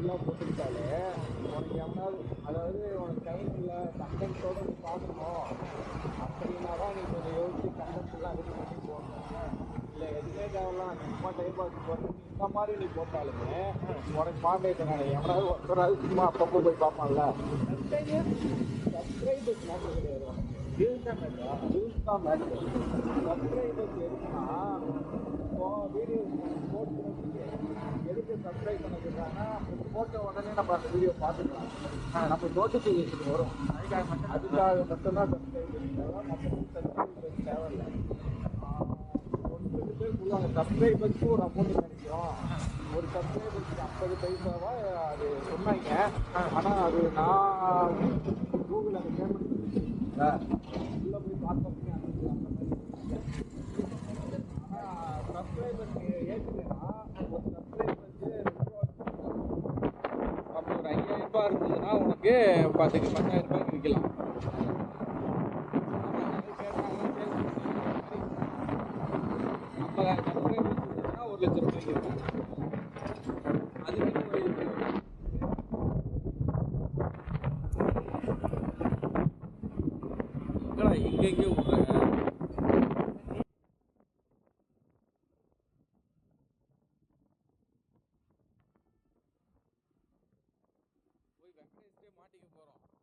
ஃபுல்லாக போட்டுக்கிட்டாலே உனக்கு எவனாவது, அதாவது உனக்கு டைம் இல்லை கண்டென்ட்டோடு நீ பார்க்கணும் அப்படின்னா தான் நீ கொஞ்சம் யோசிச்சு கண்டென்ட்லாம் ரெடி பண்ணி போடணும். இல்லை எதுவுமே தேவையில்லாம் சும்மா டைம் பாஸ் போட்டு இந்த மாதிரி நீ போட்டாலுமே உனக்கு பார்க்க எவனாவது ஒருத்தராது சும்மா அப்பப்போ போய் பார்ப்பான்ல. சப்ஸ்கிரைபர்ஸ் மேட்டர் கிடையாது, உனக்கு வியூஸ் தான் மேட்டர். வியூஸ் தான் மேட்டர். சப்ஸ்கிரைபர்ஸ் எதுக்குன்னா இப்போ வீடியோ போட்டு எதுக்கு சப்ஸ்கிரைப் பண்ண சொல்கிறாங்கன்னா போட்ட உடனே நம்ம அந்த வீடியோ பார்த்துக்கலாம், நம்ம நோட்டிஃபிகேஷன் வரும். அதுக்காக மட்டும்தான் சப்ஸ்கிரைபர்ஸ் தேவை, மற்றபடி சப்ஸ்கிரைபர்ஸ் தேவையில்லை. 1 பேர் சொல்லுவாங்க சப்ஸ்கிரைபர்ஸ்க்கு ஒரு அமௌண்ட் கிடைக்கும், ஒரு சப்ஸ்கிரைபர்ஸ்க்கு 50 பைசாவா அது சொன்னாங்க. ஆனால் அது நான் கூகுள் அந்த பேமெண்ட் உள்ளே போய் பார்த்தோம்னே அந்த ஆனால் சப்ஸ்கிரைபர்ஸ்க்கு ஏற்றுனா ஒரு சப்ஸ்கிரைபர்ஸ்க்கு அப்போ ஒரு 5000 ரூபாய் இருந்ததுன்னா உனக்கு 10,000 ரூபாய்க்கு விற்கலாம். சப்ஸ்கிரைபர்ஸ் இருந்ததுன்னா 1,00,000 ரூபாய்க்கு இருக்கும். அதுக்கு எங்கெங்கே விட்றேன் போய் வெங்கடேஷ்டே மாட்டிக்க போகிறோம்.